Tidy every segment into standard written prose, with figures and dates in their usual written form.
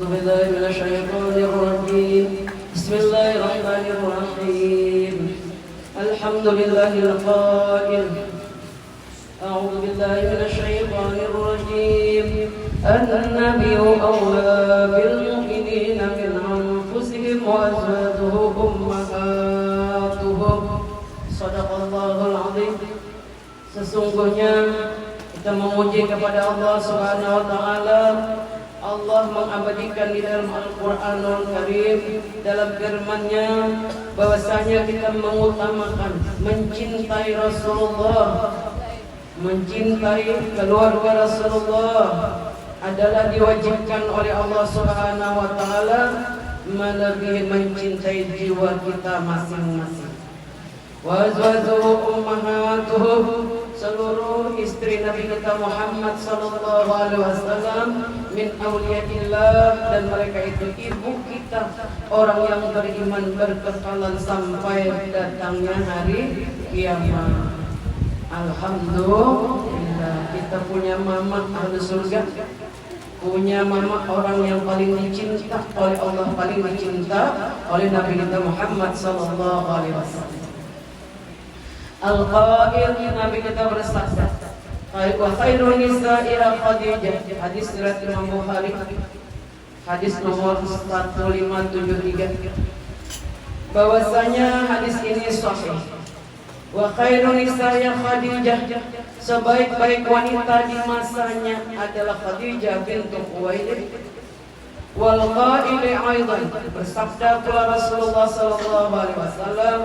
أعوذ بالله من الشيطان الرجيم بسم الله الرحمن الرحيم الحمد لله القائل أعوذ بالله من الشيطان الرجيم النبي أولى بالمؤمنين من أنفسهم وأزواجه أمهاتهم صدق الله العظيم. Sesungguhnya kita memuji kepada Allah Subhanahu wa taala. Allah mengabadikan di dalam Al-Qur'anul Karim dalam firman-Nya bahwasanya kita mengutamakan mencintai Rasulullah, mencintai keluarga Rasulullah adalah diwajibkan oleh Allah Subhanahu wa taala melebihi mencintai jiwa kita masing-masing. Wa azwajuhu ummahatuhum, seluruh istri Nabi kita Muhammad sallallahu alaihi wasallam min auliyaillah, dan mereka itu ibu kita, orang yang beriman berkekalan sampai datangnya hari kiamat. Alhamdulillah kita punya mama ahli surga, punya mama orang yang paling dicinta oleh Allah, paling dicinta oleh Nabi kita Muhammad sallallahu alaihi wasallam. Al-Qail, Nabi kita bersabda, wa khairun nisa'i Khadijah, hadis riwayat Imam Bukhari, hadis nomor 1573, bahwasanya hadis ini sahih. Wa khairun nisa'i Khadijah, sebaik-baik wanita di masanya adalah Khadijah bintu Khuwailid. Wal qail aidan, bersabda pula Rasulullah sallallahu alaihi wasallam,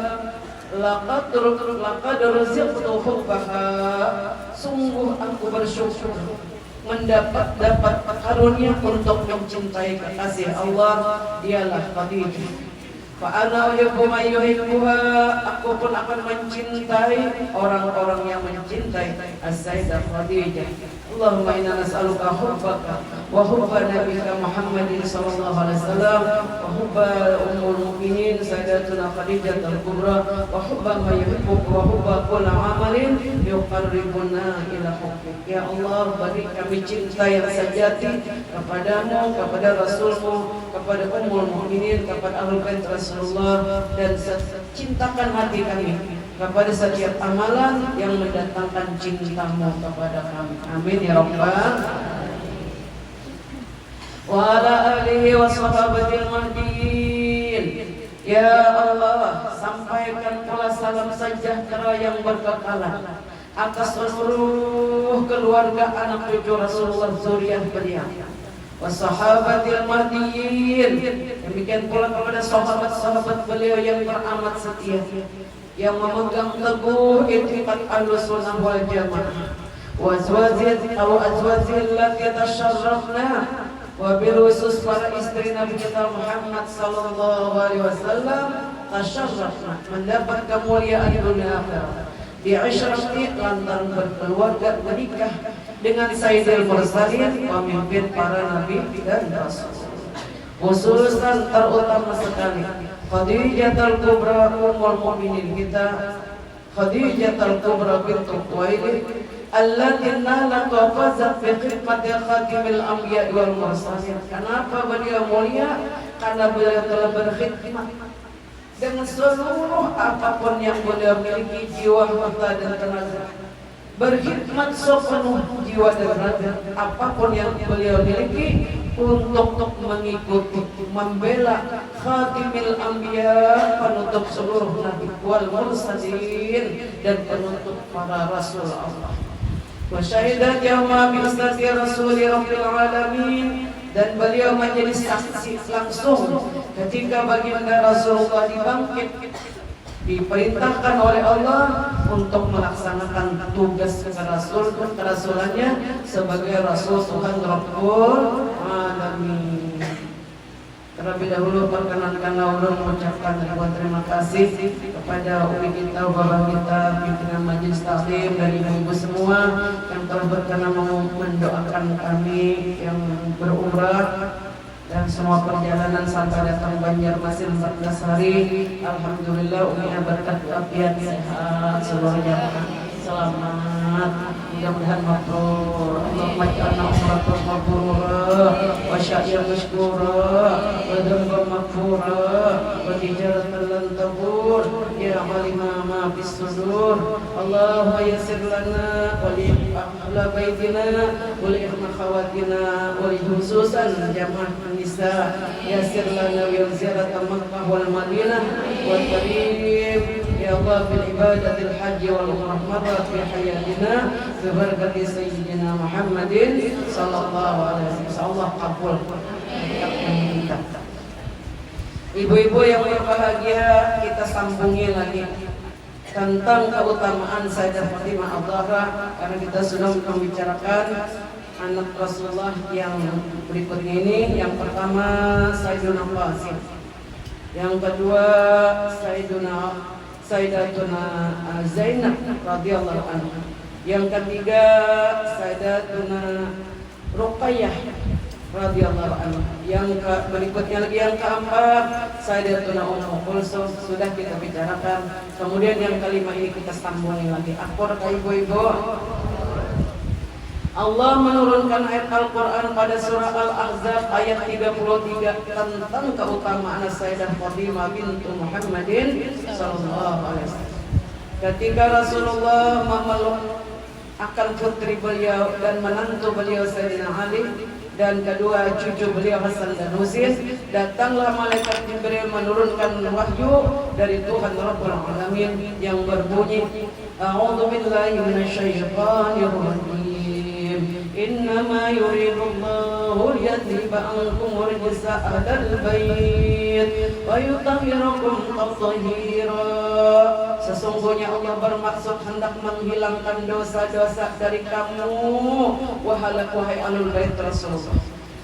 laqad ruziqtu hubbaha, sungguh aku bersyukur mendapat karunia untuk mencintai kekasih Allah, dialah Khadijah. Fa ana uhibbu man yuhibbuha, aku pun akan mencintai orang-orang yang mencintai as-sayyidah Khadijah. Allahumma inna nas'aluka hubbaka wa hubba nabiyyika Muhammadin sallallahu alaihi wasallam wa hubba ummul mu'minin sayyidatuna Khadijah al-kubra wa hubba ma yuhibbuka wa hubba kulli amalin yuqarribuna ila hubbik. Ya Allah, beri kami cinta yang sejati kepadamu, kepada Rasulmu, kepada ummul mu'minin, kepada ahlul bait Rasulullah, dan cintakan hati kami kepada setiap amalan yang mendatangkan cintamu kepada kami. Amin ya rabbal alamin. Wa ala alihi wa sahabatil mahdiin. Ya Allah, sampaikan pula salam sejahtera yang berkekalan atas seluruh keluarga anak cucu Rasulullah, zuriyah beliau. Wa sahabatil mahdiin, demikian pula kepada sahabat-sahabat beliau yang beramat setia, yang memegang teguh i'tiqad Ahlussunnah wal Jamaah. Wa azwajil allati tasharrafna, wa bil khusus para istri Nabi kita Muhammad sallallahu alaihi wasallam tasharrafna, mendapat kemuliaan dunia akhirat bi'ishrati, lantaran berkeluarga menikah dengan Sayyidil Mursalin, pemimpin para nabi dan rasul. Khususan terutama sekali Khadijatul Kubra ummul mu'minin kita, Khadijatul Kubra bintu Khuwailid allati nalat wa fazat bi khidmati khatimil anbiya wal mursalin. Kenapa beliau mulia? Karena beliau telah berkhidmat dengan seluruh apapun yang beliau miliki, jiwa, harta dan tenaga. Berkhidmat sepenuh jiwa dan raga apapun yang beliau miliki untuk mengikuti, membela khatimil anbiya, penutup seluruh nabi, wal mursalin, dan penutup para rasul Allah. Wa syahidat yauma bi ustadi rasuli rabbil alamin, dan beliau menjadi saksi langsung ketika baginda Rasulullah dibangkit, diperintahkan oleh Allah untuk melaksanakan tugas kerasulannya sebagai Rasul Tuhan Rabbul Alamin. Terlebih dahulu perkenankanlah ulun mengucapkan ribuan terima kasih kepada umi kita, bapak kita, pimpinan majelis taklim, dan ibu-ibu semua yang telah berkenan mendoakan kami yang berumrah dan semua perjalanan sampai datang Banjarmasin 14 hari. Alhamdulillah umi berkat keafian sehat seluruhnya. Selamat niat, mudah-mudahan mabrur. Allahumma ij'alna umratan mabrurah wa sya'yan mashkurah wa dhanban maghfurah wa tijaratan lan tabur ya alima ma fis sudur. Allahumma yassir lana wa li ahli baitina wa li akhawatina wa li khususan jamaah nisa yassir lana wa ziyarat Makkah wal Madinah wa tarib ya Allah bil ibadatil haji wal umrah marrat fi hayatina bi barakati sayyidina Muhammadin sallallahu alaihi wasallam. Allah kabul kita. Ibu-ibu yang berbahagia, kita sambungi lagi tentang keutamaan Sayyidah Fatimah Az-Zahra, karena kita sudah membicarakan anak Rasulullah yang berikutnya ini. Yang pertama Sayyiduna Qasim, yang kedua Sayyidatuna Zainab radhiyallahu anha, yang ketiga Sayyidatuna Ruqayyah radhiyallahu anha, yang berikutnya lagi yang keempat Sayyidatuna Ummu Kulsum sudah kita bicarakan. Kemudian yang kelima ini kita sambungi lagi. Akhbar ibu-ibu, Allah menurunkan ayat Al-Quran pada surah Al-Ahzab ayat 33 tentang keutamaan Sayyidah Fatimah bintu Muhammadin sallallahu alaihi wasallam. Ketika Rasulullah memeluk akan putri beliau dan menantu beliau Sayyidina Ali dan kedua cucu beliau Hasan dan Husain, datanglah malaikat Jibril menurunkan wahyu dari Tuhan Rabbul Alamin yang berbunyi, A'udzu billahi minasyaitonir rajim. Innama yuridullahu liyadhhiba ankum rijsa ahlal bait wa yutahhirakum tathhira. Sesungguhnya Allah bermaksud hendak menghilangkan dosa-dosa dari kamu wahai ahlul bait Rasulullah,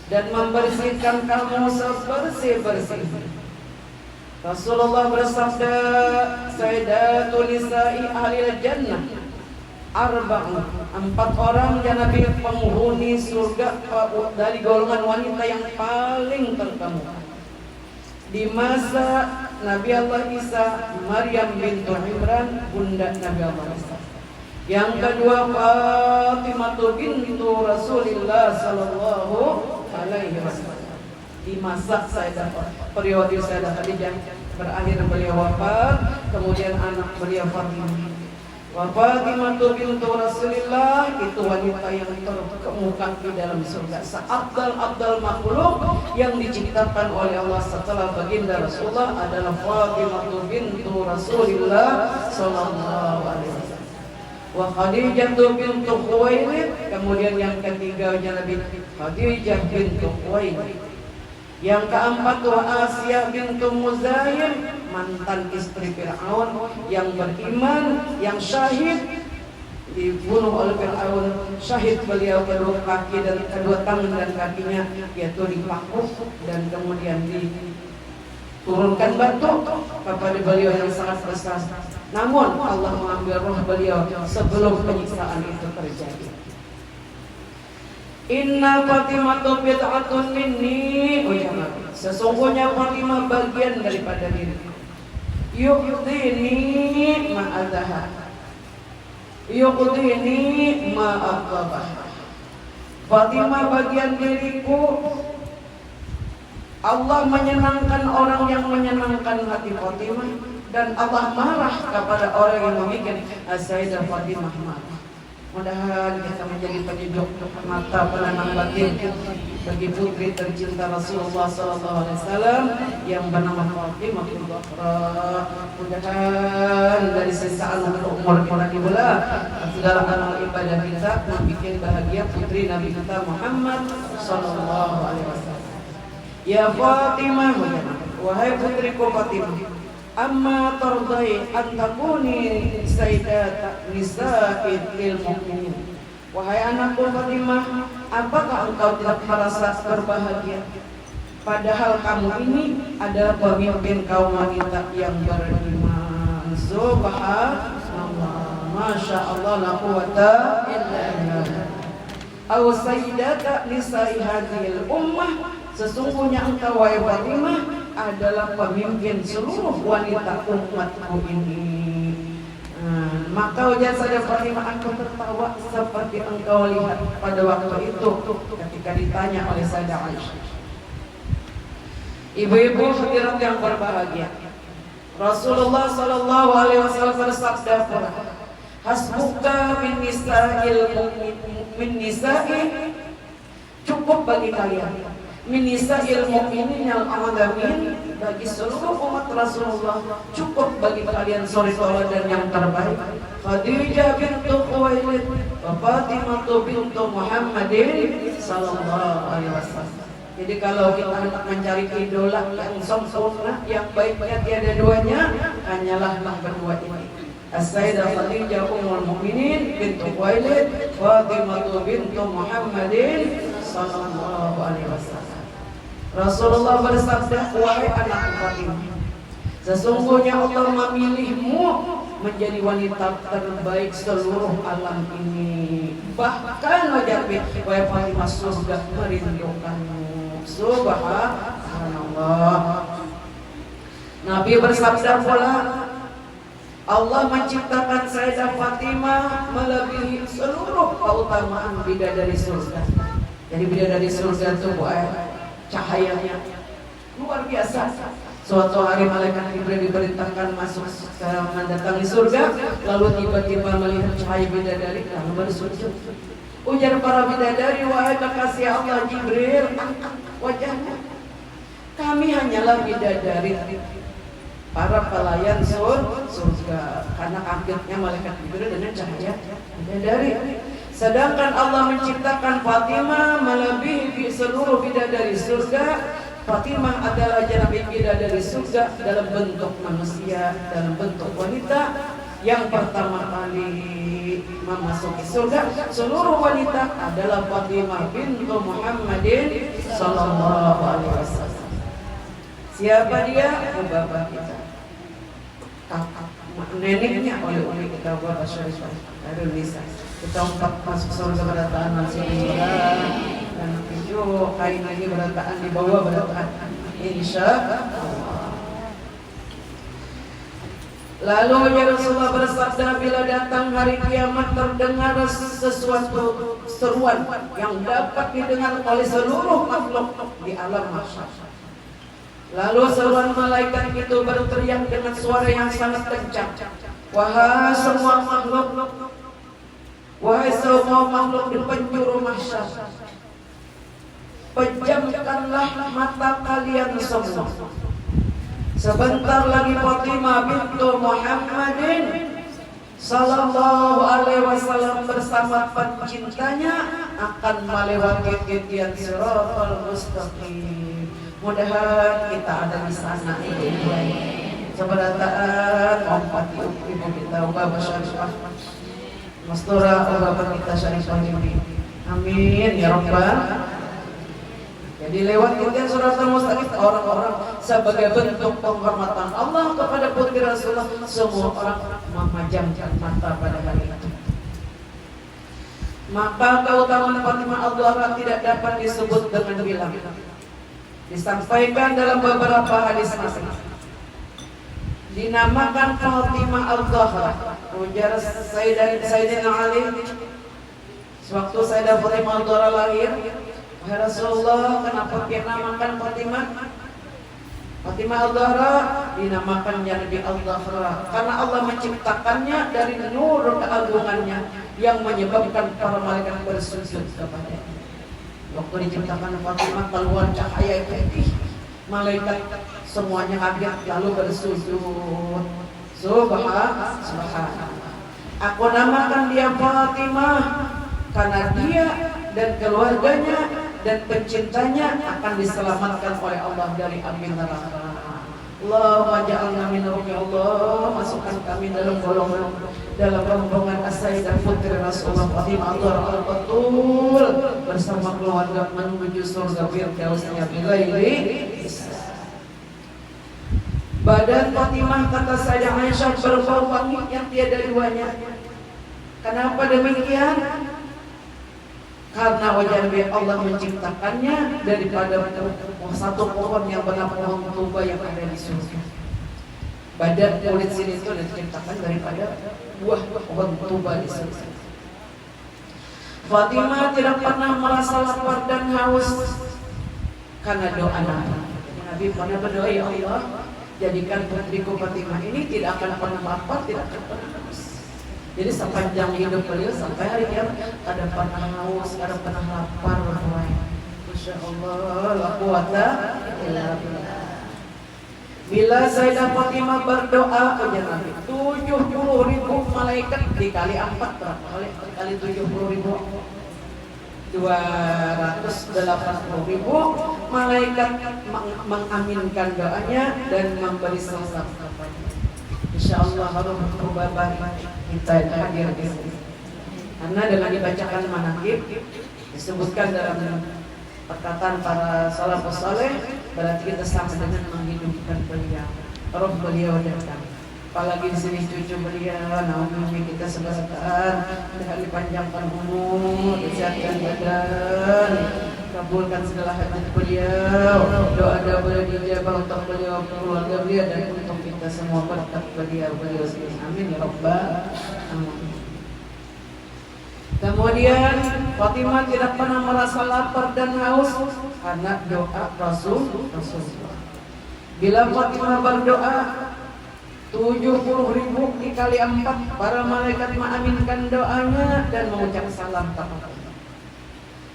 dan membersihkan kamu sebersih-bersih. Rasulullah bersabda, Sayyidatun nisa'i ahlil jannah arba'un, 4 orang ya Nabi penghuni surga dari golongan wanita yang paling terkemuka. Di masa Nabi Allah Isa, Maryam bintu Imran, bunda Nabi Allah Isa. Yang kedua Fatimah bintu Rasulullah sallallahu alaihi wasallam. Di masa periode Sayyidah Khadijah berakhir beliau wafat, kemudian anak beliau Fatimah. Wa Fatimah bintu Rasulillah, itu wanita yang terkemuka di dalam surga. Seabdal makhluk yang diciptakan oleh Allah setelah baginda Rasulullah adalah Fatimah bintu Rasulillah sallallahu alaihi wasallam. Wa Khadijah bintu Khuwailid, kemudian yang ketiga Nabi Khadijah bintu Khuwailid. Yang keempat Asia bintu Muzayyim, mantan istri Fir'aun yang beriman, yang syahid, dibunuh oleh Fir'aun. Syahid beliau kedua kaki dan kedua tangan dan kakinya yaitu dipakuk dan kemudian diturunkan batu kepada beliau yang sangat besar. Namun Allah mengambil roh beliau sebelum penyiksaan itu terjadi. Inna Fatimah bid'atun minni, sesungguhnya Fatimah bagian daripada diriku. Yuqdini ma'adaha, yuqdini ma'aqabah. Fatimah bagian diriku. Allah menyenangkan orang yang menyenangkan hati Fatimah, dan Allah marah kepada orang yang membuat Sayyidah Fatimah marah. Mudah-mudahan kita menjadi penyejuk mata penenang batin bagi putri tercinta Rasulullah SAW yang bernama Fatimah Az-Zahra. Mudah-mudahan dari sisaan umur kita dibelah segala amal ibadah kita membuat bahagia putri Nabi kita Muhammad SAW. Ya Fatimah, wahai putriku Fatimah, amma tardai an takuni sayyidat nisa'il mu'minin. Wahai anakku Fatimah, apakah engkau tidak merasa berbahagia padahal kamu ini adalah pemimpin kaum wanita yang beriman? Subhanallah, masya Allah, la quwata illa billah. Aw sayyidat nisa'i hadhil ummah, sesungguhnya engkau wahai Fatimah adalah pemimpin seluruh wanita umatku ini. Maka ujar Sayyidah Fatimah, aku tertawa seperti engkau lihat pada waktu itu ketika ditanya oleh Sayyidah Aisyah. Ibu-ibu hadirat yang berbahagia, Rasulullah sallallahu alaihi wasallam bersabda pula, hasbuka min nisa'i, cukup bagi kalian min nisa'il mu'minin al-alamin, bagi seluruh umat Rasulullah cukup bagi kalian suri tauladan yang terbaik, Khadijah bintu Khuwailid wa Fatimah bintu Muhammadin sallallahu alaihi wasallam. Jadi kalau kita hendak mencari idola yang sempurna, yang baiknya tiada duanya, hanyalah berdua ini, As-Sayyidah Khadijah Ummul Mukminin bintu Khuwailid, Fatimah bintu Muhammadin sallallahu alaihi wasallam. Rasulullah bersabda, wahai anak Fatimah, sesungguhnya Allah memilihmu menjadi wanita terbaik seluruh alam ini. Bahkan wahai Fatimah, surga merindukanmu. Subhanallah. Nabi bersabda pula, Allah menciptakan Sayyidah Fatimah melebihi seluruh keutamaan bidadari surga. Jadi bidadari surga itu cahayanya luar biasa. Suatu hari malaikat Jibril diperintahkan masuk mendatangi surga, lalu tiba-tiba melihat cahaya bidadari lalu bersujud. Ujar para bidadari, wahai kekasih Allah Jibril, angkat wajahnya. Kami hanyalah bidadari, para pelayan surga, karena kagetnya malaikat Jibril dengan cahaya bidadari. Sedangkan Allah menciptakan Fatimah melebihi seluruh bidadari surga. Fatimah adalah janabi bidadari surga dalam bentuk manusia, dalam bentuk wanita yang pertama kali memasuki surga. Seluruh wanita adalah Fatimah bintu Muhammadin sallallahu alaihi wasallam. Siapa dia? Bapak kita, kakak, neneknya oleh umi kita, Bapak Syarifah Darul Nisa. Kita ungkap masuk surga berataan masih dan tujuh kain lagi berataan di bawah berataan, insya Allah. Lalu ya Rasulullah bersabda, bila datang hari kiamat terdengar sesuatu seruan yang dapat didengar oleh seluruh makhluk di alam mahsyar. Lalu seruan malaikat itu berteriak dengan suara yang sangat kencang, wahai semua makhluk, wahai semua makhluk di penjuru mahsyar, pejamkanlah mata kalian semua. Sebentar lagi Fatimah bintu Muhammadin sallallahu alaihi wasallam bersama pencintanya akan melewati titian Shiratal Mustaqim. Mudah-mudahan kita ada di sana, ibu-ibu. Seberataan ompati ibu kita, Bapak Syarifah Mastura, Bapak kita Syarifah Jumi. Amin ya Rabbal. Jadi lewat titian Shiratal Mustaqim, orang-orang sebagai bentuk penghormatan Allah kepada putri Rasulullah, semua orang memejamkan mata pada hari itu. Maka keutamaan Fatimah Al-Zahra tidak dapat disebut dengan bilang. Disampaikan dalam beberapa hadis Nabi. Dinamakan Fatimah Al-Zahra. Ujar Sayyidina Ali, sewaktu Sayyidah Fatimah Al-Zahra lahir, wahai Rasulullah, kenapa dia namakan Fatimah? Fatimah Al-Zahra dinamakan Nabi Al-Zahra karena Allah menciptakannya dari nur keagungannya yang menyebabkan para malaikat bersujud kepadanya. Waktu diciptakan Fatimah keluar cahaya putih, malaikat semuanya kaget lalu bersujud. Subhanallah. Aku namakan dia Fatimah karena dia dan keluarganya dan pencintanya akan diselamatkan oleh Allah dari api neraka. Allahumma ja'alna minhum ya Allah, masukkan kami dalam golongan dalam rombongan as-sayyidah putri Rasulullah Fatimah al-Batul bersama keluarga menuju surga firdausnya bighairi hisab. Badan Fatimah, kata Sayyidah Aisyah, berbau wangi yang tiada duanya. Kenapa demikian? Karena wajah Allah menciptakannya daripada satu pohon yang benar pohon tuba yang ada di surga. Badan kulit sini itu diciptakan daripada buah pohon tuba di sini. Fatimah tidak pernah merasa lapar dan haus karena doa Nabi. Nabi pernah berdoa, ya Allah, jadikan putriku Fatimah ini tidak akan pernah lapar, tidak akan pernah haus. Jadi sepanjang hidup beliau sampai hari kiamat kada pernah haus, kada pernah lapar. Masya Allah, la quwata illa billah. Bila Sayyidah Fatimah berdoa kepada Nabi, 70.000 malaikat dikali 4 berapa kali? Dikali 70.000, 280.000 malaikat mengaminkan doanya dan memberi salam kepadanya. Insyaallah harus berubah kita yang hadir di sini. Karena dengan dibacakan manaqib disebutkan dalam perkataan para salafus saleh, berarti kita sama dengan menghidupkan beliau. Roh beliau datang. Apalagi di sini cucu beliau, Naomi, kita sebarkan, dipanjangkan umur, disehatkan badan, kabulkan segala hajat beliau, doa-doa beliau dijabah untuk beliau, keluarga beliau, dan untuk kita semua berkat beliau sendiri. Amin ya rabbal alamin. Kemudian Fatimah tidak pernah merasa lapar dan haus karena doa Rasulullah. Bila Fatimah berdoa 70.000 dikali 4, para malaikat mengaminkan doanya dan mengucap salam kepada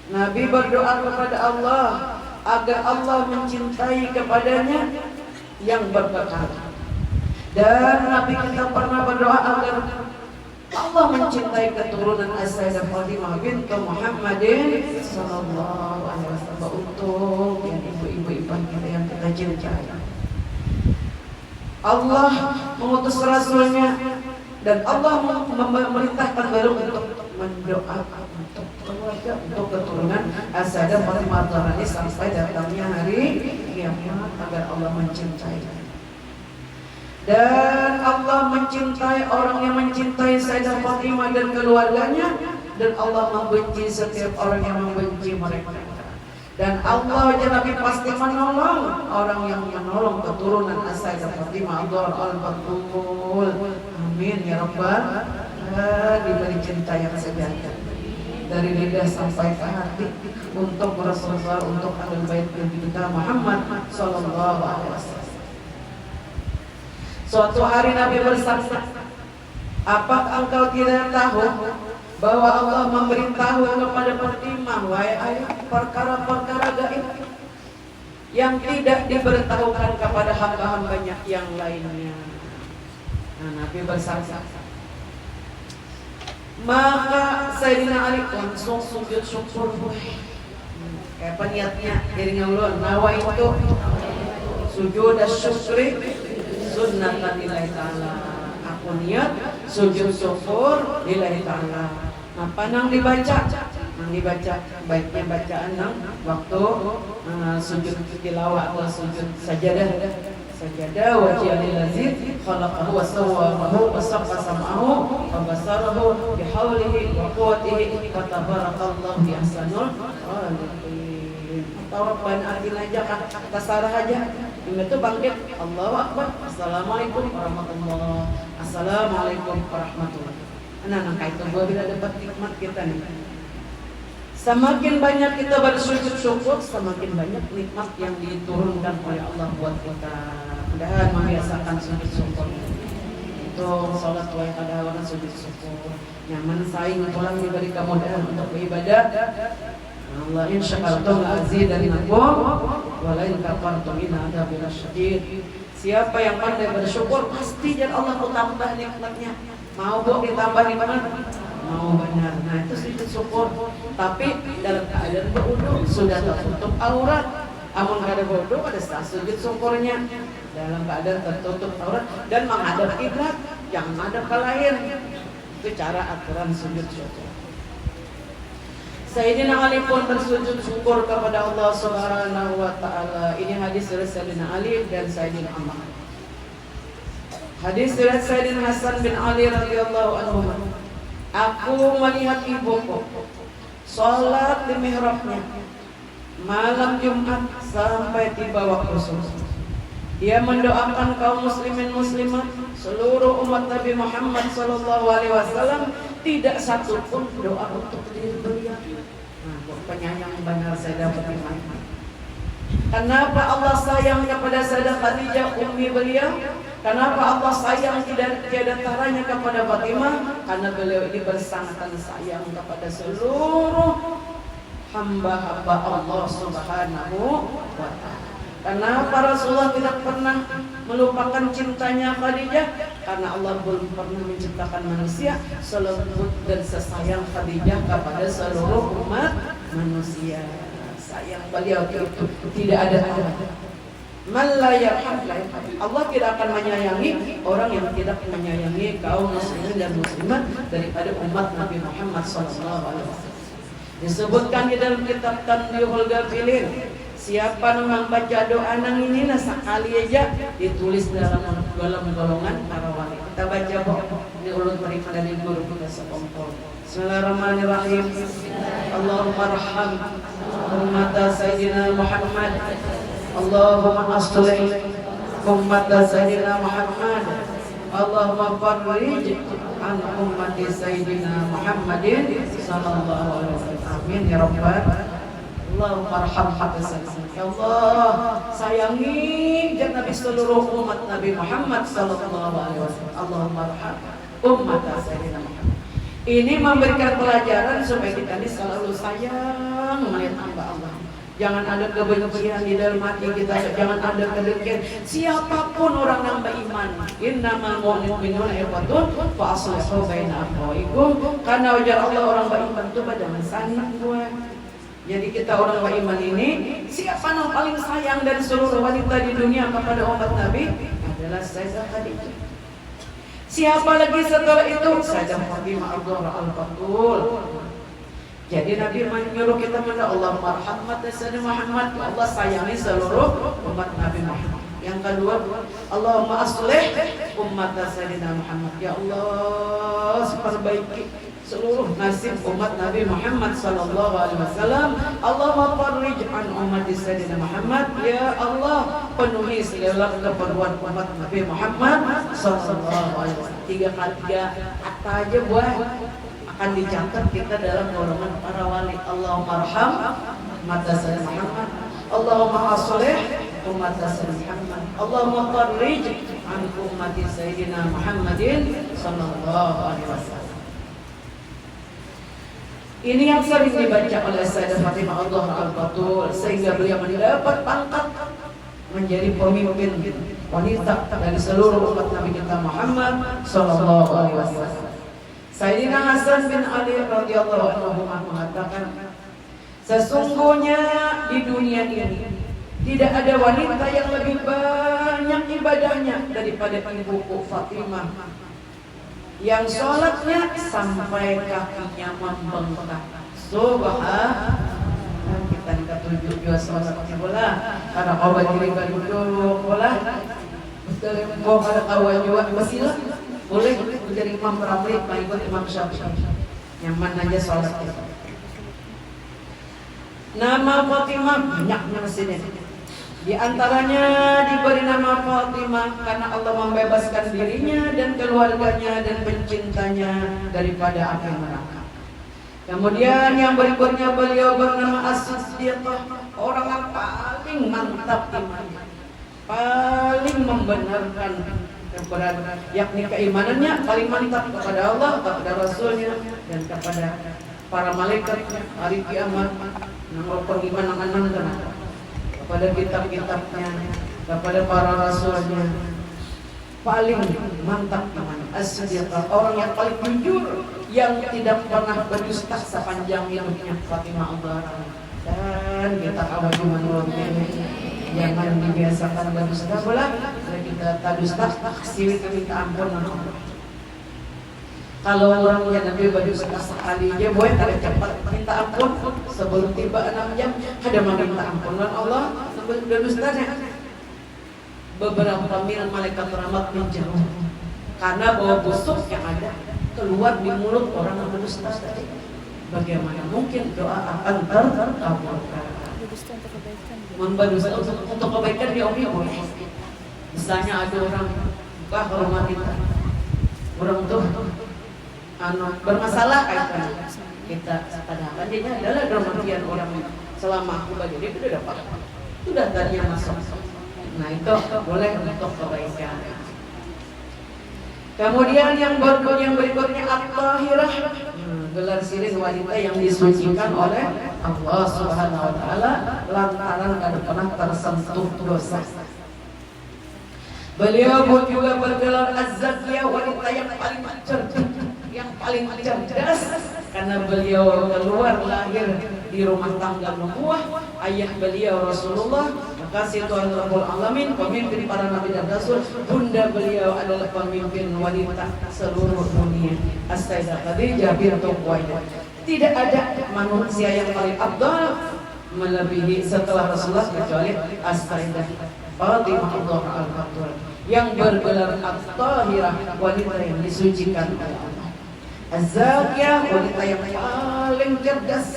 Nabi. Berdoa kepada Allah agar Allah mencintai kepadanya yang berkekal. Dan Nabi kita pernah berdoa agar Allah mencintai keturunan Sayyidah Fatimah bintu Muhammadin sallallahu alaihi wasallam, untuk yang ibu-ibu ipan kita yang kita cintai. Allah mengutus Rasulnya dan Allah memerintahkan beliau untuk mendoakan untuk keluarga, untuk keturunan Sayyidah Fatimah radhiyallahu sampai datangnya hari kiamat agar Allah mencintai. Dan Allah mencintai orang yang mencintai Sayyidah Fatimah dan keluarganya, dan Allah membenci setiap orang yang membenci mereka. Dan Allah Nabi pasti menolong orang yang menolong keturunan Sayyidah Fatimah al-Batul. Amin ya rabbal alamin. Diberi cinta yang sejati dari lidah sampai ke hati untuk Rasulullah, untuk Ahlul Bait kita Muhammad sallallahu alaihi wasallam. Suatu hari Nabi bersabda, apakah engkau tidak tahu bahwa Allah memberitahu kepada Fatimah, wahai ayah, perkara-perkara gaib yang tidak diberitahukan kepada hamba-hambanya yang lainnya. Nah, Nabi bersabda, maka Sayyidina Ali langsung sujud syukur. Kayak peniatnya dirinya ulun, nawaitu sujud syukri sunnatan lillahi ta'ala. Aku niat sujud syukur lillahi ta'ala. Apa nang dibaca? Nang dibaca baiknya bacaan nang waktu sujud tilawah atau sujud sajadah. Sajadah wajhil lazid khalaqahu wa sawwarahu wa saqqa sam'ahu wa basarahu bihaulihi wa quwwatihi fa tabarakallahu bi ahsanul khaliqin. Tawapan arti aja kata sarah aja. Itu bangkit Allahu Akbar, Assalamualaikum warahmatullahi, Assalamualaikum warahmatullahi. Nah, itu gua bila dapat nikmat kita nih. Semakin banyak kita bersujud syukur, semakin banyak nikmat yang diturunkan oleh Allah buat kita. Mudah-mudahan membiasakan sujud syukur. Itu salat wa qadawana sujud syukur. Nyaman saing pulang diberi kemudahan untuk beribadah. Allah insyaAllah azidannakum wa la in kafartum inna adzabi lasyadid. Siapa yang pandai bersyukur pasti dan Allah tambah nikmatnya. Mau bu ditambah nikmat? Mau benar. Nah itu sujud syukur. Tapi dalam keadaan berwudu sudah tertutup aurat. Amun kada berwudu ada sah sujud syukurnya. Dalam keadaan tertutup aurat dan menghadap kiblat, jangan menghadap ke lain. Itu cara aturan sujud syukur. Sayyidina Ali pun bersujud syukur kepada Allah Subhanahu wa taala. Ini hadis dari Sayyidina Ali dan Sayyidina Umar. Hadis dari Sayyidina Hasan bin Ali radhiyallahu anhu. Aku melihat ibuku salat di mihrabnya malam Jumat sampai tiba waktu subuh. Dia mendoakan kaum muslimin muslimat, seluruh umat Nabi Muhammad SAW, tidak satu pun doa untuk diri beliau. Nah, penyayang benar saya dapat iman. Kenapa Allah sayang kepada Sayyidah Khadijah, ummi beliau? Kenapa Allah sayang tiada taranya kepada Fatimah? Karena beliau ini bersangat sayang kepada seluruh hamba-hamba Allah Subhanahu wa ta'ala. Kenapa Rasulullah tidak pernah melupakan cintanya Khadijah? Karena Allah belum pernah menciptakan manusia selembut dan sesayang Khadijah kepada seluruh umat manusia. Sayang beliau itu tidak ada abad. Man la yarham la yarham. Allah tidak akan menyayangi orang yang tidak menyayangi kaum muslimin dan muslimat daripada umat Nabi Muhammad SAW. Disebutkan di dalam kitab Tanbihul Ghafilin, siapa yang membaca doa nang ini sekali aja ditulis dalam golongan para wali. Kita baca ini ulun mereka dari guru kita sekompol. Bismillahirrahmanirrahim. Allahumma arham ummat Sayyidina Muhammad. Allahumma aslih ummat Sayyidina Muhammad. Allahumma farrij an ummati Sayyidina Muhammadin sallallahu alaihi wasallam. Amin ya rabbal. Allahumma arham ya Allah, sayangi dan Nabi seluruh umat Nabi Muhammad sallallahu alaihi wasallam. Allahumma arham ummat Sayyidina Muhammad. Ini memberikan pelajaran supaya kita ini selalu sayang melihat hamba Allah. Jangan ada kebencian di dalam hati kita, jangan ada kedengkian. Siapapun orang yang beriman, innamal mu'minuna ikhwatun fa aslihu baina akhawaykum. Karena wajar Allah orang beriman itu jangan saling buat. Jadi kita orang beriman ini, siapa yang paling sayang dari seluruh wanita di dunia kepada umat Nabi adalah Sayyidah Khadijah. Siapa lagi setelah itu? Sayyidah Fatimah al-Batul. Jadi Nabi menyuruh kita mendoa Allahumma arham Sayyidina Muhammad. Ya Allah sayangi seluruh umat Nabi Muhammad. Yang kedua, Allahumma aslih umat Sayyidina Muhammad. Ya Allah, perbaiki seluruh nasib umat Nabi Muhammad sallallahu alaihi wasallam. Allahumma farrij an umat Sayyidina Muhammad. Ya Allah, penuhi segala keperluan umat Nabi Muhammad sallallahu alaihi wasallam. Tiga kata aja buat akan dicatat kita dalam golongan para wali. Allahumma arham umat Sayyidina Muhammad. Allahumma aslih umat Sayyidina Muhammad. Allahumma farrij an umat Sayyidina Muhammadin sallallahu alaihi wasallam. Ini yang sering dibaca oleh Sayyidah Fatimah al-Batul sehingga beliau mendapat pangkat menjadi pemimpin wanita dari seluruh umat Nabi kita Muhammad sallallahu alaihi wasallam. Sayyidina Hasan bin Ali radhiyallahu anhu mengatakan, sesungguhnya di dunia ini tidak ada wanita yang lebih banyak ibadahnya daripada ibuku Fatimah, yang sholatnya sampai kakinya membengkak. Subhanallah. Kita ketujuh dua sholatnya bola. Karena kau berdiri duduk bola. Kau ada kawan juga masih boleh menjadi imam Ramli, ikut imam Syafi'i. Nyaman aja sholatnya. Nama Fatimah banyaknya mesinnya. Di antaranya diberi nama Fatimah karena Allah membebaskan dirinya dan keluarganya dan pencintanya daripada api neraka. Kemudian yang berikutnya beliau bernama As-Siddiqah, orang yang paling mantap imannya, paling membenarkan kebenaran, yakni keimanannya paling mantap kepada Allah, kepada Rasulnya, dan kepada para malaikat hari kiamat. Nomor pengiman anak-anak kepada kitab-kitabnya, kepada para rasulnya, paling mantap iman. As-Siddiqah, orang yang paling jujur, yang tidak pernah berdusta sepanjang hidupnya, Fatimah al-Zahra. Dan kita awal menurut ini, jangan dibiasakan berdusta bola. Kita tak dusta, kasih minta ampun Allah. Kalau orang yang Nabi berdusta sekali aja, boleh tarik cepat minta ampun sebelum tiba 6 jam. Ada minta ampun Allah sebelum berdustanya. Beberapa mil malaikat rahmat menjauh karena bau busuk yang ada keluar di mulut orang yang berdusta tadi. Bagaimana mungkin doa akan terkabulkan? Memberdusta untuk kebaikan dia boleh. Misalnya ada orang buka ke rumah kita, orang tuh bermasalah kaitan kita, padahal dia adalah demikian orang selama aku bagi dia sudah dapat, sudah tadinya masuk. Nah itu boleh untuk kebaikan. Kemudian yang berikutnya at-tahirah, gelar sirih wanita yang disucikan oleh Allah Subhanahu wa taala lantaran tidak pernah tersentuh dosa. Beliau juga bergelar az-zakiyah, wanita yang paling cerdas, yang paling cerdas, karena beliau keluar lahir di rumah tangga nubuwah ayah beliau Rasulullah, kasih Tuhan Rabbul Alamin, pemimpin para nabi dan rasul. Bunda beliau adalah pemimpin wanita seluruh dunia, As-Sayyidah Khadijah bintu Khuwailid. Tidak ada manusia yang paling afdal melebihi setelah Rasulullah kecuali As-Sayyidah Fatimah al-Batul yang bergelar at-tahirah, wanita yang disucikan oleh Allah. Az-zakiyah, wanita yang paling cerdas,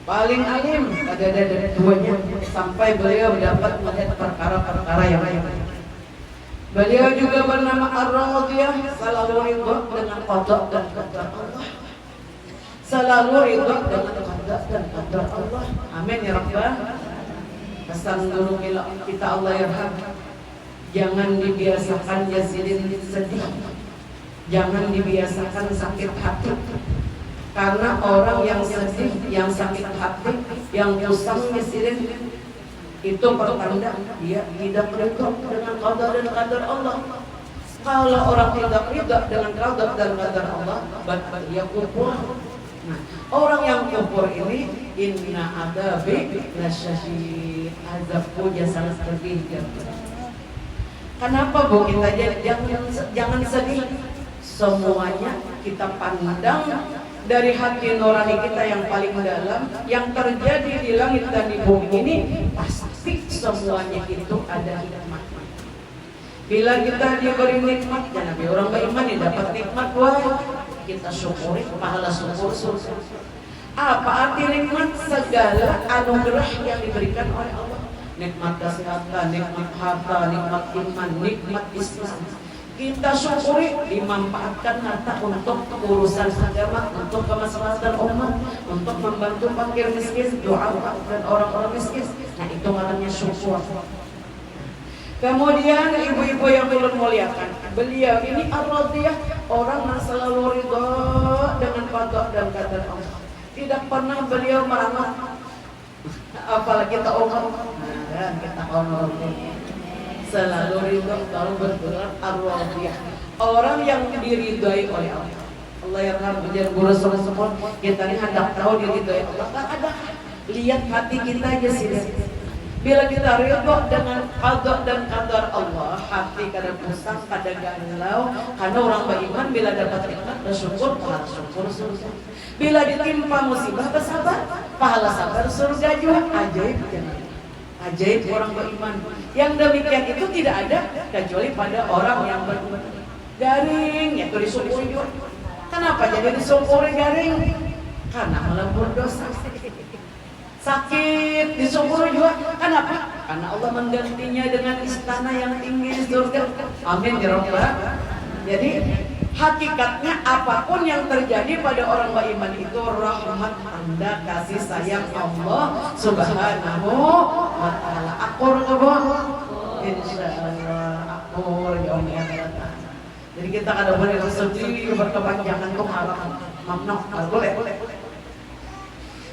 paling alim, ada duanya, sampai beliau dapat melihat perkara-perkara yang lain. Beliau juga bernama Ar-Radiyah, selalu ridha dengan qada dan qadar Allah. Selalu ridha dengan qada dan qadar Allah. Amin ya rabbal. Pesan dulu kita Allah yarham. Jangan dibiasakan Yazidin sedih. Jangan dibiasakan sakit hati. Karena orang yang sedih, yang sakit hati, yang pusing Yazidin, itu pertanda dia tidak ridha dengan qada dan qadar Allah. Kalau orang tidak ridha dengan qada dan qadar Allah, berarti dia kufur. Nah, orang yang kufur ini inna adabi lasyadid, azabku sangat pedih. Kenapa Bu kita jangan sedih? Semuanya kita pandang dari hati nurani kita yang paling dalam, yang terjadi di langit dan di bumi ini pasti semuanya itu ada hikmah. Bila kita diberi nikmat, jangan orang beriman yang dapat nikmat, wah kita syukuri, pahala syukur surga. Apa arti nikmat? Segala anugerah yang diberikan oleh Allah. Nikmat kesehatan, nikmat harta, nikmat iman, nikmat Islam. Kita syukuri, dimanfaatkan harta untuk urusan agama, untuk kemaslahatan umat, untuk membantu fakir miskin, doa dan orang-orang miskin. Nah itu namanya syukur. Kemudian ibu-ibu yang turun muliakan, beliau ini Ar-Radiyah, orang yang selalu ridha dengan qada dan qadar Allah. Tidak pernah beliau marah, apalagi kita umat. Nah, kita honor. Selalu ridha, selalu bergelar Ar-Radiyah, orang yang diridhai oleh Allah. Allah yang harus menjadi guru semua. Kita ini hendak tahu diridhai Allah. Tak ada. Lihat hati kita aja sih. Bila kita ridha dengan qada dan qadar Allah, hati kada pusing, kada galau. Karena orang beriman bila dapat nikmat bersyukur, pahala syukur surga. Bila ditimpa musibah bersabar, pahala sabar surga juga. Ajaib jangan. Ajaib orang beriman. Yang demikian itu tidak ada kecuali pada orang yang beriman. Garing, yaitu disyukuri juga. Kenapa jadi disyukuri garing? Karena melebur dosa. Sakit disyukuri juga. Kenapa? Karena Allah menggantinya dengan istana yang tinggi di surga. Amin ya rabbal. Jadi hakikatnya apapun yang terjadi pada orang beriman itu rahmat, tanda kasih sayang Allah Subhanahu wa taala. Akur kebon, insyaallah akur yaum akhirat. Jadi kita kada boleh sedih berkepanjangan tuh harap mamnok, boleh.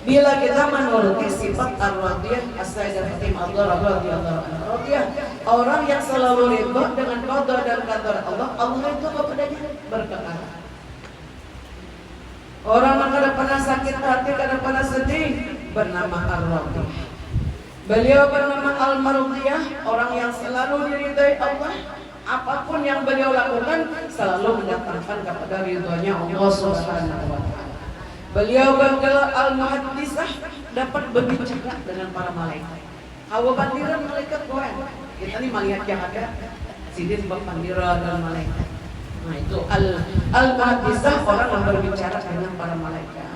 Bila kita menuruti sifat Ar-Radiyah, As-Sayyidah Fatimah radhiyallahu anha, orang yang selalu ridha dengan qada dan qadar Allah, Allah itu kepadanya berkekal. Orang yang kada pernah sakit hati, kada pernah sedih, bernama Ar-Radiyah. Beliau bernama Al-Mardiyah, orang yang selalu diridhai Allah. Apapun yang beliau lakukan selalu mendatangkan kepada ridhonya Allah Subhanahu wa taala. Beliau bergelar Al-Muhaddisah, dapat berbicara dengan para malaikat. Hawa bandiran malaikat Tuhan. Kita ini melihat yang ada sidin berbandiran dan malaikat. Nah itu Al-Muhaddisah, orang yang berbicara dengan para malaikat.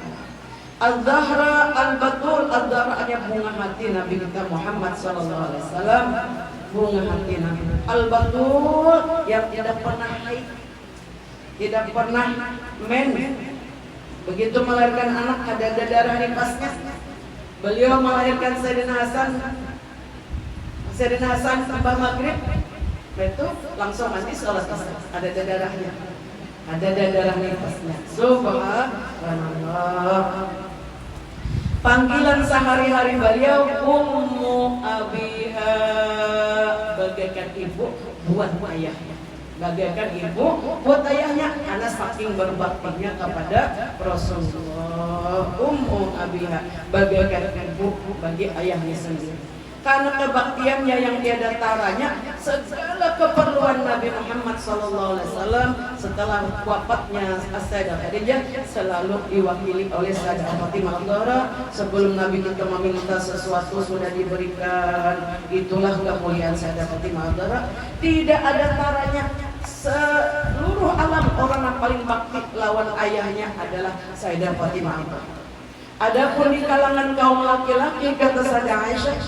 Al-Zahra Al-Batul, Al-Zahra ada bunga hati Nabi kita Muhammad sallallahu alaihi wasallam. bunga hati Nabi. Al-Batul yang tidak pernah haid, tidak pernah men. Begitu melahirkan anak ada darah nifasnya. Beliau melahirkan Sayyidina Hasan. Sayyidina Hasan tambah maghrib, itu langsung mandi sholat isya. Ada darahnya, ada darah nifasnya. Subhanallah. Panggilan sehari-hari beliau Ummu Abiha, bagaikan ibu buat ayahnya, bagaikan ibu buat ayahnya, karena saking berbaktinya kepada Rasulullah. Ummu Abiha, bagaikan ibu bagi ayahnya sendiri. Karena kebaktiannya yang tiada taranya, segala keperluan Nabi Muhammad SAW setelah wafatnya Sayyidah Khadijah selalu diwakili oleh Sayyidah Fatimah Az-Zahra. Sebelum Nabi kita meminta sesuatu sudah diberikan. Itulah kemuliaan Sayyidah Fatimah Az-Zahra. Tidak ada taranya. Seluruh alam orang yang paling bakti lawan ayahnya adalah Sayyidah Fatimah Az-Zahra. Adapun di kalangan kaum laki-laki, kata Sayyidah Aisyah,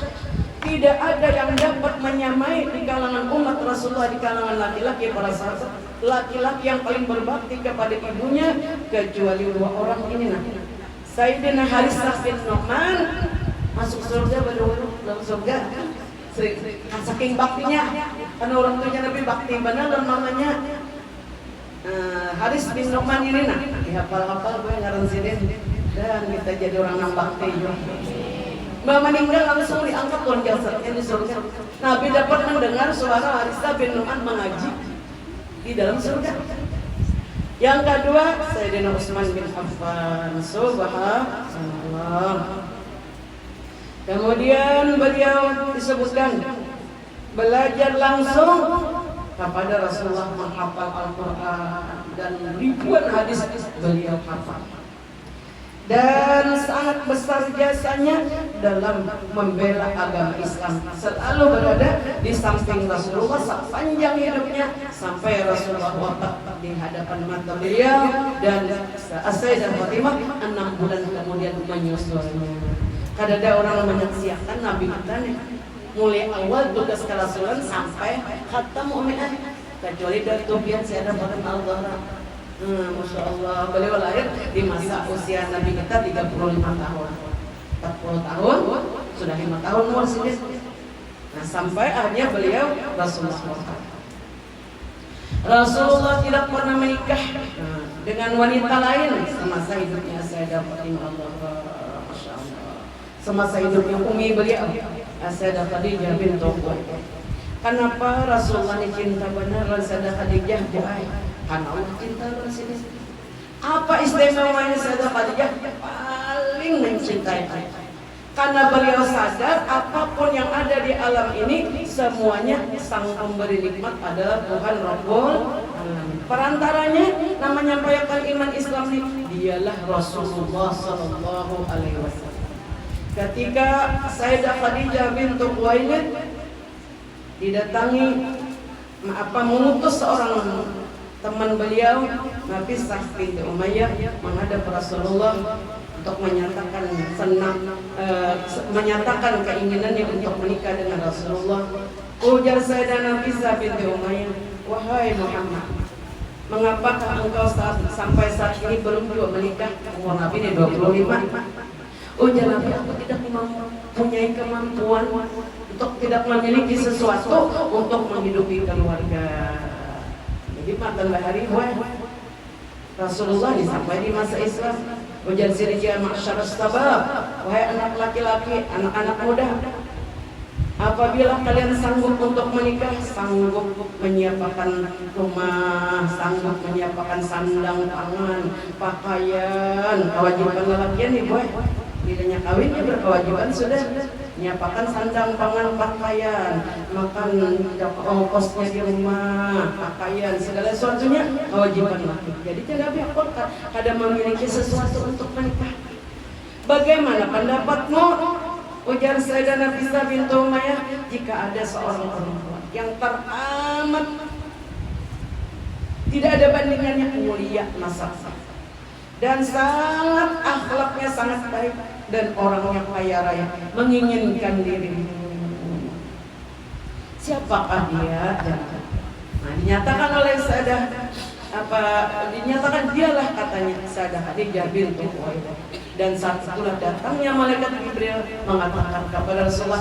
tidak ada yang dapat menyamai di kalangan umat Rasulullah, di kalangan laki-laki para sahabat, laki-laki yang paling berbakti kepada ibunya kecuali dua orang ini. Sayyidina Harithah bin Nu'man masuk surga, baru dalam surga saking baktinya, karena orang tuanya Nabi bakti benar dan mamanya Harith bin Nu'man ini dihafal-hafal gue ngaran sidin dan kita jadi orang yang bakti juga. Mbak meninggal langsung diangkat tuan jasadnya di surga. Nabi dapat mendengar suara Harithah bin Nu'man mengaji di dalam surga. Yang kedua, Sayyidina Utsman bin Affan. Subhanallah. Kemudian beliau disebutkan belajar langsung kepada Rasulullah, menghafal Al-Quran dan ribuan hadis beliau hafal. Dan sangat besar jasanya dalam membela agama Islam, selalu berada di samping Rasulullah sepanjang hidupnya sampai Rasulullah wafat di hadapan mata beliau, dan Sayyidah Fatimah 6 bulan kemudian menyusulnya. Kadang ada orang menyaksikan Nabi kita nih, mulai awal tugas kerasulan sampai khatam mu'minah, kecuali dari tubian Sayyidah Fatimah Az-Zahra. Masya Allah, beliau lahir di masa usia Nabi kita 35 tahun, 40 tahun, sudah 5 tahun umur sini. Nah, sampai akhirnya beliau Rasulullah tidak pernah menikah dengan wanita lain semasa hidupnya Sayyidah Fatimah Az-Zahra. Masya Allah, semasa hidupnya umi beliau Sayyidah Khadijah bintu Khuwailid. Kenapa Rasulullah ini cinta benar Sayyidah Khadijah? Karena Allah cinta Rasulullah. Apa istimewanya Sayyidah Khadijah? Paling mencintai Allah. Karena beliau sadar apapun yang ada di alam ini semuanya sang pemberi nikmat adalah Tuhan Rabbul Alamin. Perantaranya nama menyampaikan iman Islam ini dialah Rasulullah Sallallahu Alaihi Wasallam. Ketika Sayyidah Khadijah bintu Khuwailid didatangi mengutus seorang teman beliau, Nafisah binti Umayyah, menghadap Rasulullah untuk menyatakan menyatakan keinginannya untuk menikah dengan Rasulullah. Ujar Sayyidah Nafisah binti Umayyah, wahai Muhammad, mengapakah engkau sampai saat ini belum juga menikah? Umur Nabi ini 25. Ujar Nabi, aku tidak mempunyai kemampuan untuk tidak memiliki sesuatu untuk menghidupi keluarga. Jadi mantan bahari Rasulullah sampai di masa Islam. Ujar sirja ma'syarus sabab, wahai anak laki-laki, anak-anak muda, apabila kalian sanggup untuk menikah, sanggup menyiapkan rumah, sanggup menyiapkan sandang, pangan, pakaian, kewajiban lelakian nih boy. Tidaknya kawinnya berkewajiban sudah menyiapkan sandang, pangan, pakaian, makan, ongkosnya di rumah, pakaian, segala sesuatunya kewajiban laki. Jadi tidak biarpun ada memiliki sesuatu untuk menikah. Bagaimana pendapatmu? Ujar Sayyidah Nafisah bintu Umayyah, jika ada seorang perempuan yang teramat tidak ada bandingannya mulia nasabnya dan sangat akhlaknya sangat baik dan orangnya kaya raya, menginginkan diri Siapakah dia? Nah, dinyatakan oleh dinyatakan dialah katanya Sayyidah Khadijah bintu Khuwailid. Dan saat itulah datangnya malaikat Jibril mengatakan kepada Rasulullah,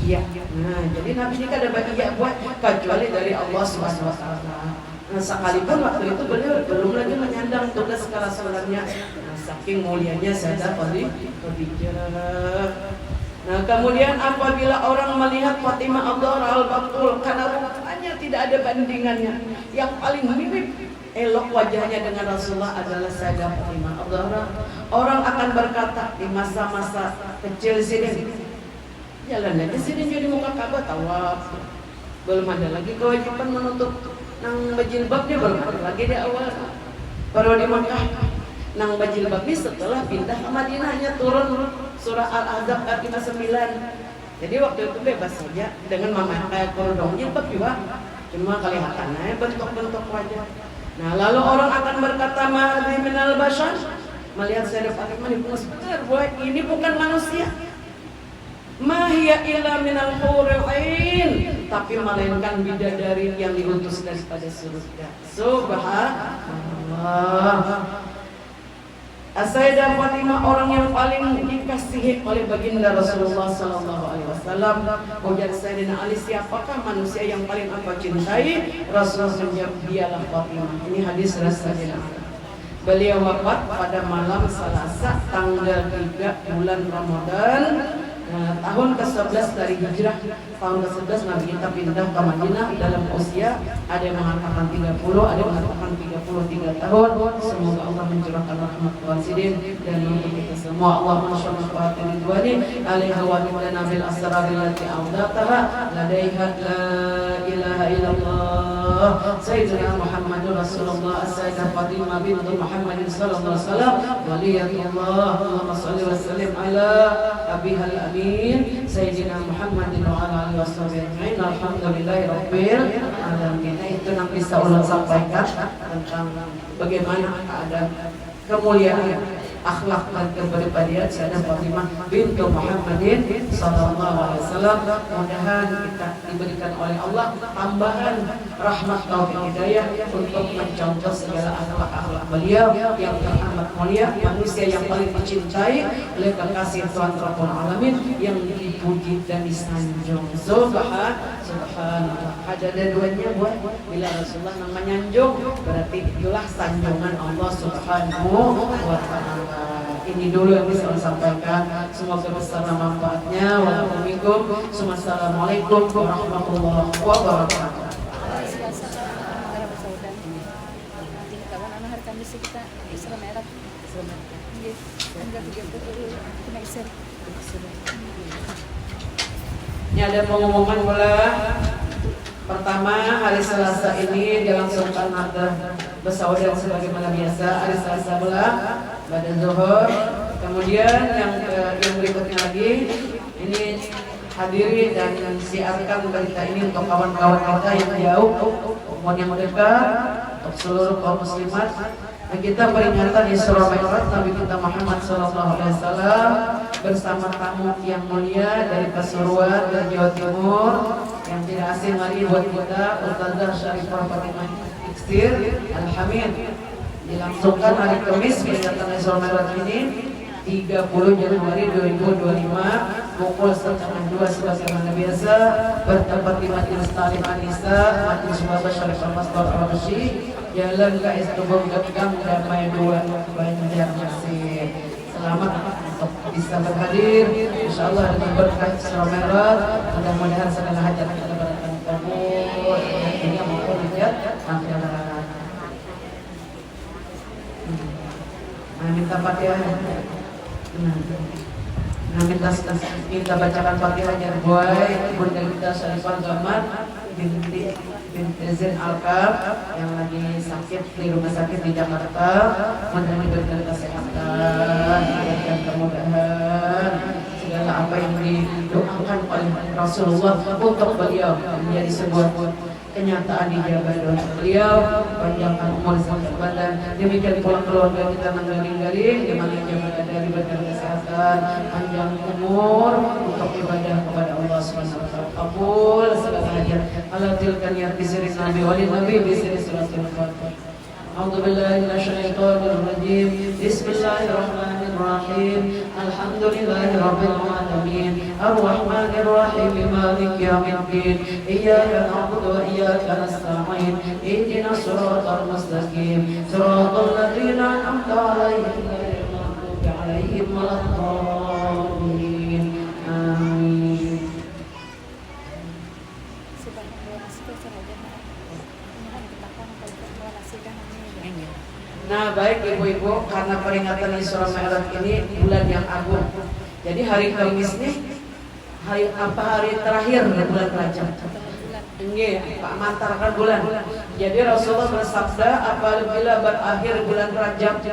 iya. Nah, jadi Nabi ini kada iya buat kecuali dari Allah Subhanahu wa taala. Nah, sekalipun waktu itu beliau belum lagi menyandang tugas kerasulannya. Nah, saking mulianya Sayyidah Khadijah. Nah, kemudian apabila orang melihat Fatimah Adhara al-Batul, karena rupanya tidak ada bandingannya, yang paling mirip elok wajahnya dengan Rasulullah adalah Sayyidah Fatimah Adhara. Orang akan berkata di masa-masa kecil sini, jalan aja sini jadi muka Ka'bah tawaf. Belum ada lagi kewajiban menutup nang berjilbabnya, belum ada lagi di awal. Baru di Makkah nang berjilbabnya setelah pindah ke Madinahnya turun surah Al-Ahzab ayat 59. Jadi waktu itu bebas saja dengan memakai kerudung jilbab juga, cuma kelihatannya bentuk-bentuk wajah. Nah, lalu orang akan berkata mahdi minal bashar, melihat Sayyidah Fatimah ini benar, boy, ini bukan manusia. Mahya ila minal huril ain, tapi melainkan bidadari yang diutus daripada surga. Subhanallah. Sayyidah Fatimah orang yang paling dikasihi oleh baginda Rasulullah sallallahu alaihi wasallam. Ujar Sayyidina Ali, siapakah manusia yang paling engkau cintai? Rasulullah menjawab, dialah Fatimah. Ini hadis Sayyidina Ali. Beliau wafat pada malam Selasa tanggal 3 bulan Ramadan tahun ke-11 dari hijrah. Tahun ke-11 Nabi kita pindah ke Madinah dalam usia, ada yang mengatakan 30, ada yang mengatakan 33 tahun. Semoga Allah mencurahkan rahmat wasidin dan untuk kita semua. Allahumma shalli ala ridwani alaiha wa lana bil asrar allati awdataha ladaiha la ilaha illallah sayyidina Muhammadur Rasulullah Sayyidah Fatimah bintu Muhammadin sallallahu alaihi wasallam waliyatullah. Allahumma shalli wa sallim ala abihal amin Sayyidina Muhammadin wa ala alihi wasallam. Alhamdulillahirabbil alamin. Itu yang bisa ulang sampaikan tentang bagaimana keadaan kemuliaan akhlak dan kepribadian Sayyidah Fatimah bintu Muhammadin sallallahu alaihi wasallam. Mudah-mudahan kita diberikan oleh Allah tambahan rahmat taufik hidayah untuk mencontoh segala akhlak beliau yang teramat mulia, manusia yang paling dicintai oleh kekasih Tuhan Rabbul Alamin, yang dipuji dan disanjung. Subhanallah. Ada duanya buat bila Rasulullah namanya menyanjung, berarti itulah sanjungan Allah Subhanahu wa taala. Ini dulu yang bisa saya sampaikan. Semoga besar manfaatnya. Wassalamualaikum warahmatullahi wabarakatuh. Ini ada pengumuman pula. Pertama, hari Selasa ini dilangsungkan nakdah bersaudara sebagaimana biasa. Hari Selasa pula pada zuhur. Kemudian yang berikutnya lagi ini hadiri dan siarkan berita ini untuk kawan-kawan kita yang jauh maupun yang dekat, untuk seluruh kaum muslimat. Dan kita peringatan di Surah Mi'raj Nabi kita Muhammad SAW bersama tamu yang mulia dari Pasuruan dan Jawa Timur yang tidak asing lagi buat kita, Ustazah Syarifah Fatimah Ikstir Al-Hamid. Dilangsungkan hari Kamis peringatan Surah Mi'raj ini 30 Januari 2025 pukul 1:30 sebagaimana biasa, bertempat di Majelis Ta'lim An-Nisa, Majelis Syarifah Syarifah Masdar Al-Habsyi, Jalan KS Tubung Gang Damai 2 Banjarmasin. Selamat untuk bisa berhadir, insyaallah dengan berkah Surah Mi'raj. Mudah-mudahan segala hajat kita terkabul, dunia maupun hajat akhirat. Minta Fatihah. Kita bacakan Fatihahnya buat Bunda kita Syarifah Zaman binti Zain Alkam yang lagi sakit di rumah sakit di Jakarta. Mudah-mudahan diberikan kesehatan dan kemudahan segala apa yang didoakan oleh Rasulullah untuk beliau menjadi sebuah kenyataan dijabah doa beliau, panjangkan umur sampai badan. Demikian pula keluarga kita menggaling-galing, dimana jaga dari badan kesehatan, panjang umur untuk ibadah kepada Allah Subhanahu wa taala. Kabul segala hajat. Ala tilkan ya bisri nabi wali nabi bisri suratul Fatihah. أعوذ بالله من الشيطان الرجيم بسم الله الرحمن الرحيم الحمد لله رب العالمين الرحمن الرحيم مالك يوم الدين إياك نعبد وإياك نستعين اهدنا الصراط المستقيم صراط الذين أنعمت عليهم غير المغضوب عليهم ولا الضالين آمين. Nah baik ibu-ibu, karena peringatan Isra Mi'raj ini bulan yang agung. Jadi hari Kamis ini hari terakhir bulan Rajab. Ini Pak mantarkan bulan. Jadi Rasulullah bersabda apabila berakhir bulan Rajab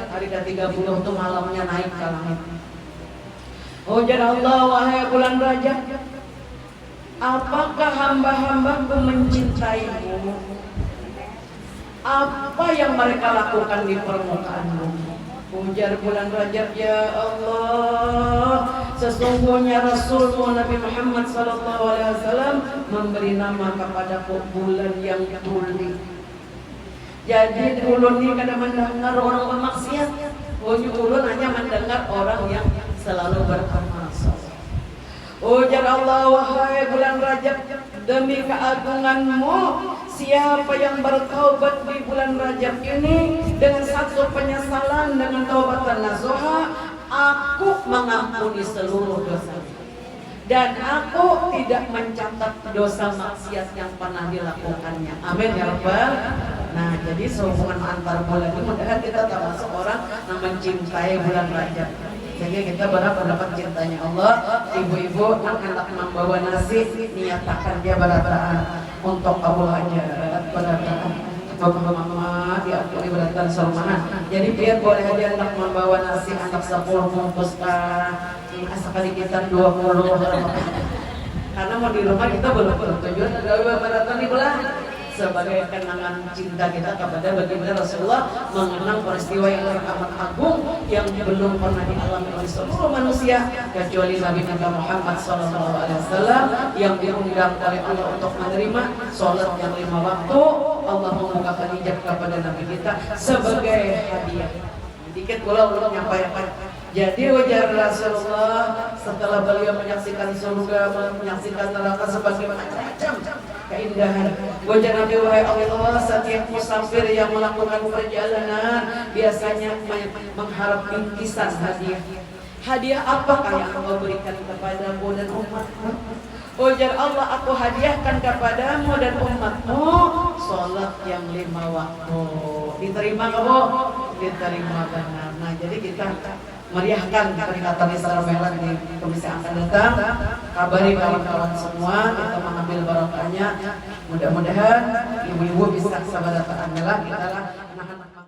hari ke-30 itu malamnya naik ke langit. Ujar Allah, wahai bulan Rajab, apakah hamba-hambaku mencintaimu? Apa yang mereka lakukan di permukaan bumi? Ujar bulan Rajab, ya Allah, sesungguhnya Rasulmu Nabi Muhammad SAW memberi nama kepadaku bulan yang tuli. Jadi ulun ini kadang mendengar orang bermaksiat, ulun hanya mendengar orang yang selalu beramal saleh. Ujar Allah, wahai bulan Rajab, demi keagunganmu, siapa yang bertaubat di bulan Rajab ini dengan satu penyesalan dengan taubatan nasuha, aku mengampuni seluruh dosa dan aku tidak mencatat dosa maksiat yang pernah dilakukannya. Amin ya rabbal. Nah, jadi sehubungan antar bulan ini mudah-mudahan kita termasuk orang yang mencintai bulan Rajab. Sehingga kita berharap mendapat cintanya Allah. Ibu-ibu yang hendak membawa nasi, niatakan dia barataan untuk kabul hajat, barataan bapak-bapak diampuni beratan serumahan. Jadi biar boleh aja hendak membawa nasi anak 10 bungkus sekali kita 20. Karena mau di rumah kita belum tujuan ada barataan di belah. Sebagai kenangan cinta kita kepada bagaimana Rasulullah mengenang peristiwa yang amat agung yang belum pernah dialami oleh seluruh manusia kecuali Nabi Muhammad SAW yang diundang oleh Allah untuk menerima sholat yang 5 waktu. Allah membukakan hijab kepada Nabi kita sebagai hadiah. Dikit pula belum nyampaikan. Jadi wajar Rasulullah setelah beliau menyaksikan surga, menyaksikan neraka sebagai macam-macam keindahan. Wajar Nabi, wahai Allah, setiap musafir yang melakukan perjalanan biasanya mengharap bingkisan hadiah. Hadiah apakah yang engkau berikan kepadamu dan umatmu? Ujar Allah, aku hadiahkan kepadamu dan umatmu sholat yang 5 waktu. Diterima kamu? Diterima benar. Nah jadi kita meriahkan peringatan Isra Mi'raj di Kamis yang akan datang. Kabari kawan-kawan semua, kita mengambil barokahnya. Mudah-mudahan ibu-ibu bisa sabar datang kita lah anak-anak